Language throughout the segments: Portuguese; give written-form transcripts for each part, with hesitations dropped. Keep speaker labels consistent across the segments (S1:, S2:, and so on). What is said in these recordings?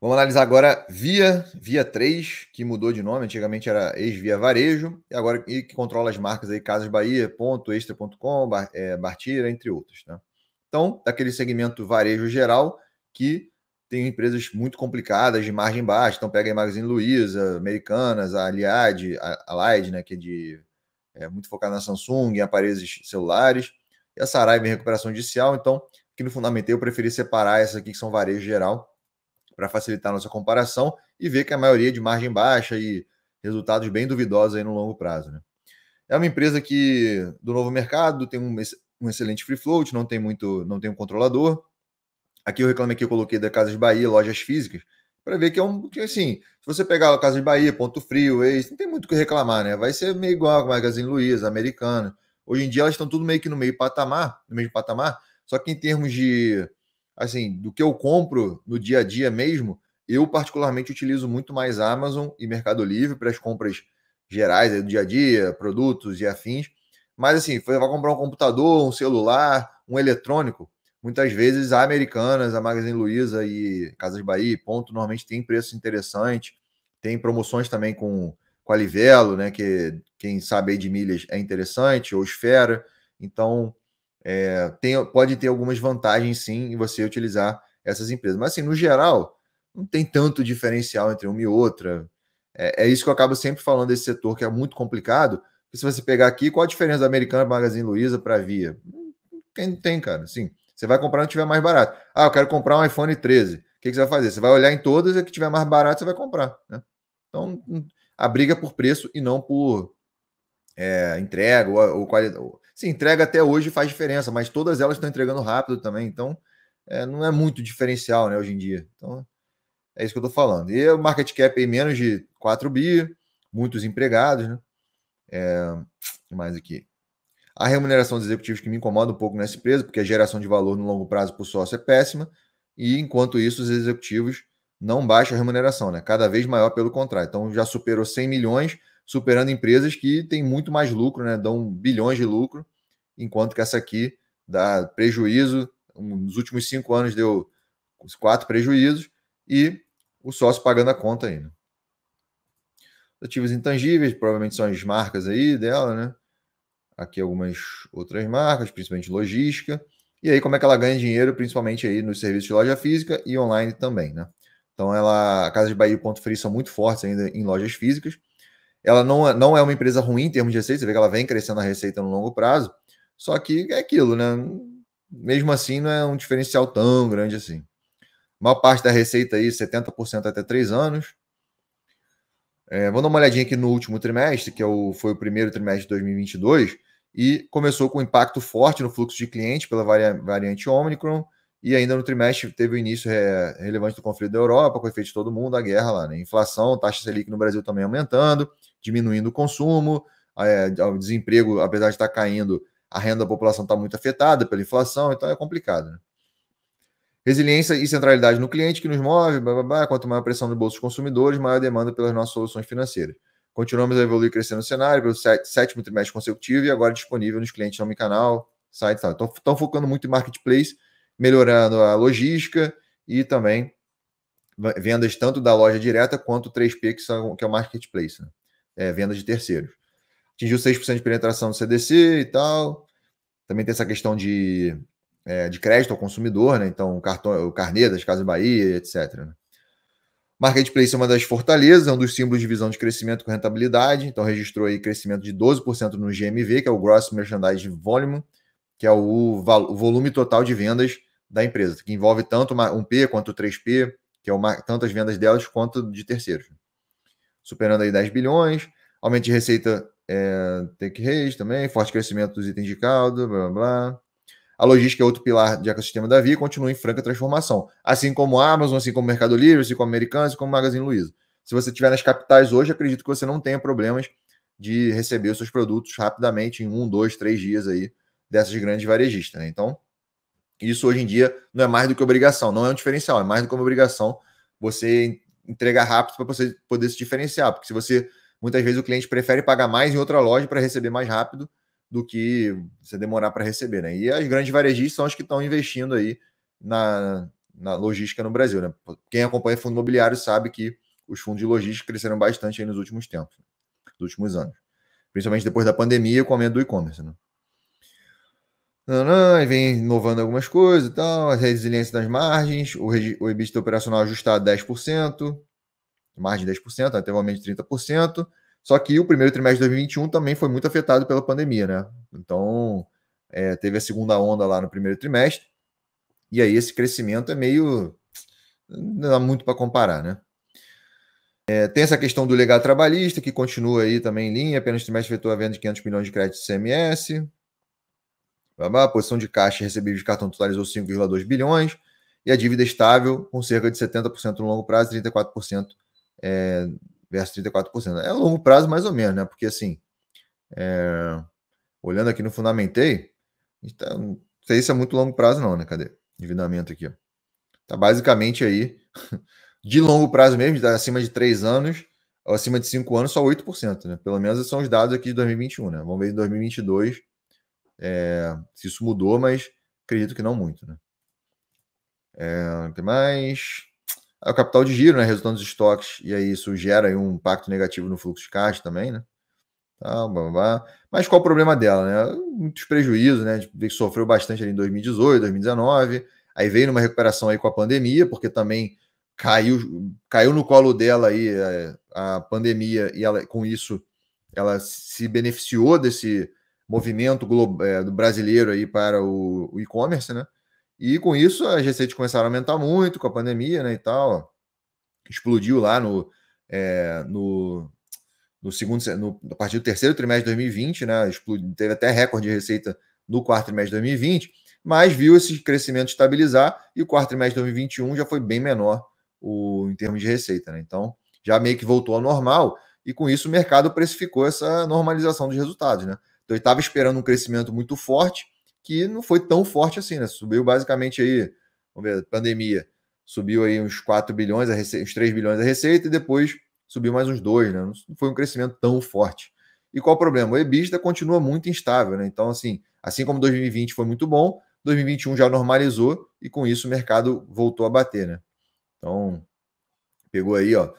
S1: Vamos analisar agora Via 3, que mudou de nome, antigamente era ex-Via Varejo, e agora que controla as marcas aí Casas Bahia, Ponto, Extra.com, Bartira, entre outros. Né? Então, daquele segmento varejo geral, que tem empresas muito complicadas, de margem baixa, então pega aí Magazine Luiza, Americanas, a Allied, né, que muito focada na Samsung, em aparelhos celulares, e a Saraiva em recuperação judicial, então, aqui no Fundamentei eu preferi separar essas aqui que são varejo geral, para facilitar a nossa comparação e ver que a maioria de margem baixa e resultados bem duvidosos aí no longo prazo. Né? É uma empresa que do novo mercado tem um excelente free float, não tem um controlador. Aqui eu reclamei que eu coloquei da Casas Bahia, lojas físicas, para ver que assim, se você pegar a Casas Bahia, Ponto Frio, Ex, não tem muito o que reclamar, né? Vai ser meio igual a Magazine Luiza, Americana. Hoje em dia elas estão tudo meio que no mesmo patamar, só que em termos de assim, do que eu compro no dia a dia mesmo, eu particularmente utilizo muito mais Amazon e Mercado Livre para as compras gerais do dia a dia, produtos e afins. Mas assim, vai comprar um computador, um celular, um eletrônico, muitas vezes a Americanas, a Magazine Luiza e Casas Bahia, Ponto, normalmente tem preços interessantes, tem promoções também com a Livelo, né, que quem sabe aí de milhas é interessante, ou Esfera. Então, pode ter algumas vantagens sim em você utilizar essas empresas. Mas assim, no geral, não tem tanto diferencial entre uma e outra. É isso que eu acabo sempre falando desse setor, que é muito complicado. Porque se você pegar aqui, qual a diferença da Americana, Magazine Luiza para a Via? Não tem, cara. Assim, você vai comprar onde tiver mais barato. Ah, eu quero comprar um iPhone 13. O que você vai fazer? Você vai olhar em todas e a que tiver mais barato você vai comprar. Né? Então, a briga é por preço e não por entrega ou qualidade. Sim, entrega até hoje faz diferença, mas todas elas estão entregando rápido também, então não é muito diferencial, né, hoje em dia. Então, é isso que eu estou falando. E o market cap aí menos de 4 bi, muitos empregados, né? Mais aqui. A remuneração dos executivos que me incomoda um pouco nessa empresa, porque a geração de valor no longo prazo para o sócio é péssima, e enquanto isso, os executivos não baixam a remuneração, né? Cada vez maior pelo contrário. Então já superou 100 milhões, superando empresas que têm muito mais lucro, né? Dão bilhões de lucro, enquanto que essa aqui dá prejuízo. Nos últimos 5 anos deu 4 prejuízos e o sócio pagando a conta ainda. Ativos intangíveis, provavelmente são as marcas aí dela, né? Aqui algumas outras marcas, principalmente logística. E aí, como é que ela ganha dinheiro, principalmente aí nos serviços de loja física e online também, né? Então, a Casa de Bahia e o Ponto Frio são muito fortes ainda em lojas físicas. Ela não é uma empresa ruim em termos de receita, você vê que ela vem crescendo a receita no longo prazo, só que é aquilo, né? Mesmo assim, não é um diferencial tão grande assim. A maior parte da receita aí, 70% até 3 anos. Vou dar uma olhadinha aqui no último trimestre, foi o primeiro trimestre de 2022, e começou com impacto forte no fluxo de clientes pela variante Omicron, e ainda no trimestre teve o início relevante do conflito da Europa, com o efeito de todo mundo, a guerra lá, né? Inflação, taxa Selic no Brasil também aumentando, diminuindo o consumo, o desemprego, apesar de estar caindo, a renda da população está muito afetada pela inflação, então é complicado, né? Resiliência e centralidade no cliente que nos move, blá, blá, blá. Quanto maior pressão no bolso dos consumidores, maior demanda pelas nossas soluções financeiras. Continuamos a evoluir e crescer no cenário pelo sétimo trimestre consecutivo e agora disponível nos clientes no canal, site e tal. Estão focando muito em marketplace, melhorando a logística e também vendas tanto da loja direta quanto 3P, que é o marketplace, né? Vendas de terceiros. Atingiu 6% de penetração no CDC e tal. Também tem essa questão de crédito ao consumidor, né? Então, o carnê das Casas Bahia, etc. Né? Marketplace é uma das fortalezas, é um dos símbolos de visão de crescimento com rentabilidade. Então, registrou aí crescimento de 12% no GMV, que é o Gross Merchandise Volume, que é o volume total de vendas da empresa, que envolve tanto um P quanto o 3P, que é tanto as vendas delas quanto de terceiros. Superando aí 10 bilhões, aumento de receita take rate também, forte crescimento dos itens de caldo, blá, blá, blá. A logística é outro pilar de ecossistema da Via e continua em franca transformação. Assim como a Amazon, assim como o Mercado Livre, assim como a Americanas, assim como o Magazine Luiza. Se você estiver nas capitais hoje, acredito que você não tenha problemas de receber os seus produtos rapidamente, em 1, 2, 3 dias aí, dessas grandes varejistas. Né? Então, isso hoje em dia não é mais do que obrigação, não é um diferencial, é mais do que uma obrigação você entregar rápido para você poder se diferenciar. Porque se você, muitas vezes, o cliente prefere pagar mais em outra loja para receber mais rápido do que você demorar para receber, né? E as grandes varejistas são as que estão investindo aí na logística no Brasil, né? Quem acompanha fundo imobiliário sabe que os fundos de logística cresceram bastante aí nos últimos tempos, nos últimos anos. Principalmente depois da pandemia com o aumento do e-commerce, né? Aí vem inovando algumas coisas e tal, a resiliência das margens, o EBITDA operacional ajustado 10%, margem de 10%, até o aumento de 30%. Só que o primeiro trimestre de 2021 também foi muito afetado pela pandemia, né? Então, teve a segunda onda lá no primeiro trimestre, e aí esse crescimento é meio... não dá muito para comparar, né? Tem essa questão do legado trabalhista, que continua aí também em linha, apenas trimestre efetuou a venda de 500 milhões de crédito de CMS. A posição de caixa recebível de cartão totalizou 5,2 bilhões, e a dívida estável, com cerca de 70% no longo prazo e 34% versus 34%. É longo prazo mais ou menos, né? Porque assim, olhando aqui no Fundamentei, então, não sei se é muito longo prazo não, né? Cadê? Endividamento aqui, ó. Tá basicamente aí, de longo prazo mesmo, acima de 3 anos, ou acima de 5 anos, só 8%, né? Pelo menos são os dados aqui de 2021, né? Vamos ver em 2022 se isso mudou, mas acredito que não muito, né? Tem mais... o capital de giro, né? Resultando dos estoques, e aí isso gera aí um impacto negativo no fluxo de caixa também, né? Blá, blá, blá. Mas qual o problema dela, né? Muitos prejuízos, né? Sofreu bastante ali em 2018, 2019, aí veio numa recuperação aí com a pandemia, porque também caiu no colo dela aí a pandemia, e ela, com isso ela se beneficiou desse movimento do brasileiro aí para o e-commerce, né? E com isso as receitas começaram a aumentar muito com a pandemia, né, e tal. Explodiu lá no segundo, a partir do terceiro trimestre de 2020, né? Teve até recorde de receita no quarto trimestre de 2020, mas viu esse crescimento estabilizar e o quarto trimestre de 2021 já foi bem menor em termos de receita, né? Então já meio que voltou ao normal e com isso o mercado precificou essa normalização dos resultados, né? Então ele estava esperando um crescimento muito forte que não foi tão forte assim, né? Subiu basicamente aí, vamos ver, pandemia, subiu aí uns 4 bilhões, uns 3 bilhões a receita e depois subiu mais uns 2, né? Não foi um crescimento tão forte. E qual o problema? O EBITDA continua muito instável, né? Então, assim como 2020 foi muito bom, 2021 já normalizou e com isso o mercado voltou a bater, né? Então, pegou aí, ó,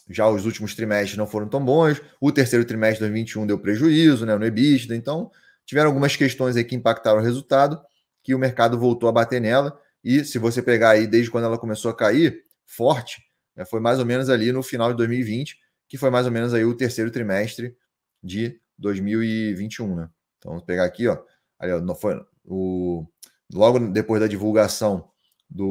S1: já os últimos trimestres não foram tão bons, o terceiro trimestre de 2021 deu prejuízo, né, no EBITDA, então tiveram algumas questões aí que impactaram o resultado, que o mercado voltou a bater nela, e se você pegar aí desde quando ela começou a cair, forte, né, foi mais ou menos ali no final de 2020, que foi mais ou menos aí o terceiro trimestre de 2021, né? Então, vamos pegar aqui, ó, ali, ó, logo depois da divulgação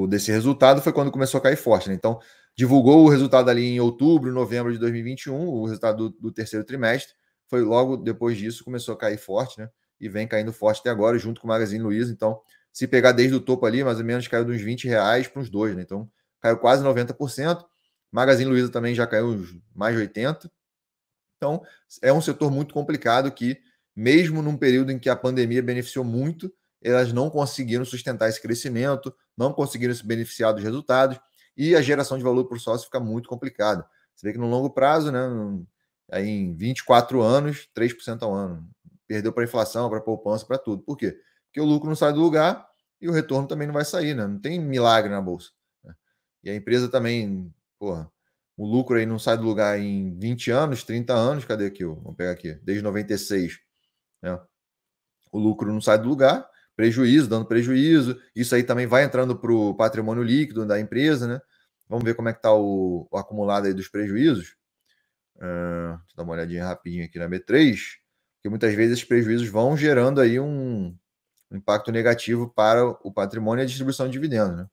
S1: desse resultado foi quando começou a cair forte, né? Então, divulgou o resultado ali em outubro, novembro de 2021, o resultado do terceiro trimestre, foi logo depois disso começou a cair forte, né? E vem caindo forte até agora, junto com o Magazine Luiza. Então, se pegar desde o topo ali, mais ou menos caiu de uns R$20 para uns 2, né? Então, caiu quase 90%. Magazine Luiza também já caiu mais de 80%. Então, é um setor muito complicado que, mesmo num período em que a pandemia beneficiou muito, elas não conseguiram sustentar esse crescimento, não conseguiram se beneficiar dos resultados, e a geração de valor por sócio fica muito complicada. Você vê que no longo prazo, né, aí em 24 anos, 3% ao ano. Perdeu para a inflação, para a poupança, para tudo. Por quê? Porque o lucro não sai do lugar e o retorno também não vai sair, né? Não tem milagre na bolsa, né? E a empresa também, porra, o lucro aí não sai do lugar em 20 anos, 30 anos, cadê aqui? Vamos pegar aqui, desde 96, né? O lucro não sai do lugar, prejuízo, dando prejuízo, isso aí também vai entrando para o patrimônio líquido da empresa, né? Vamos ver como é que está o acumulado aí dos prejuízos. Deixa eu dar uma olhadinha rapidinho aqui na B3, porque muitas vezes esses prejuízos vão gerando aí um impacto negativo para o patrimônio e a distribuição de dividendos, né?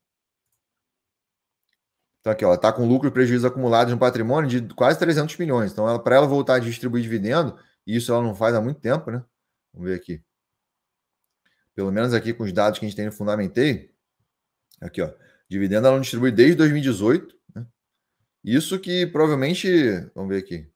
S1: Então aqui, ó, está com lucro e prejuízo acumulados no patrimônio de quase 300 milhões. Então, para ela voltar a distribuir dividendo, e isso ela não faz há muito tempo, né? Vamos ver aqui. Pelo menos aqui com os dados que a gente tem no Fundamentei, aqui, ó, dividendo ela não distribui desde 2018, né? Isso que provavelmente, vamos ver aqui,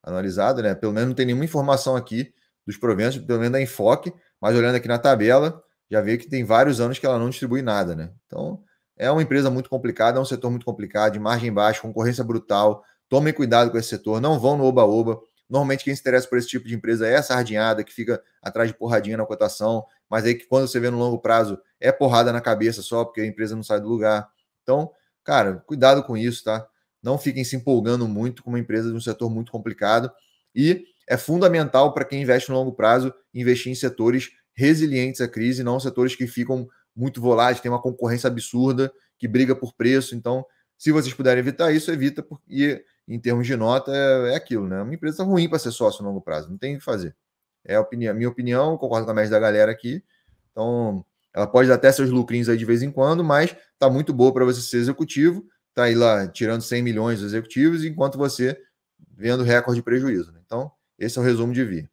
S1: analisado, né? Pelo menos não tem nenhuma informação aqui dos proventos, pelo menos da Enfoque, mas olhando aqui na tabela, já vê que tem vários anos que ela não distribui nada, né? Então, é uma empresa muito complicada, é um setor muito complicado, de margem baixa, concorrência brutal. Tomem cuidado com esse setor, não vão no oba-oba. Normalmente quem se interessa por esse tipo de empresa é a sardinhada, que fica atrás de porradinha na cotação, mas aí que quando você vê no longo prazo é porrada na cabeça só, porque a empresa não sai do lugar. Então, cara, cuidado com isso, tá? Não fiquem se empolgando muito com uma empresa de um setor muito complicado. E é fundamental para quem investe no longo prazo investir em setores resilientes à crise, não setores que ficam muito voláteis, tem uma concorrência absurda, que briga por preço. Então, se vocês puderem evitar isso, evita, porque em termos de nota é aquilo, né? Uma empresa ruim para ser sócio no longo prazo, não tem o que fazer. É a minha opinião, concordo com a média da galera aqui. Então, ela pode dar até seus lucrinhos aí de vez em quando, mas tá muito boa para você ser executivo, tá aí lá tirando 100 milhões dos executivos, enquanto você vendo recorde de prejuízo. Né? Então, esse é o resumo de VIA.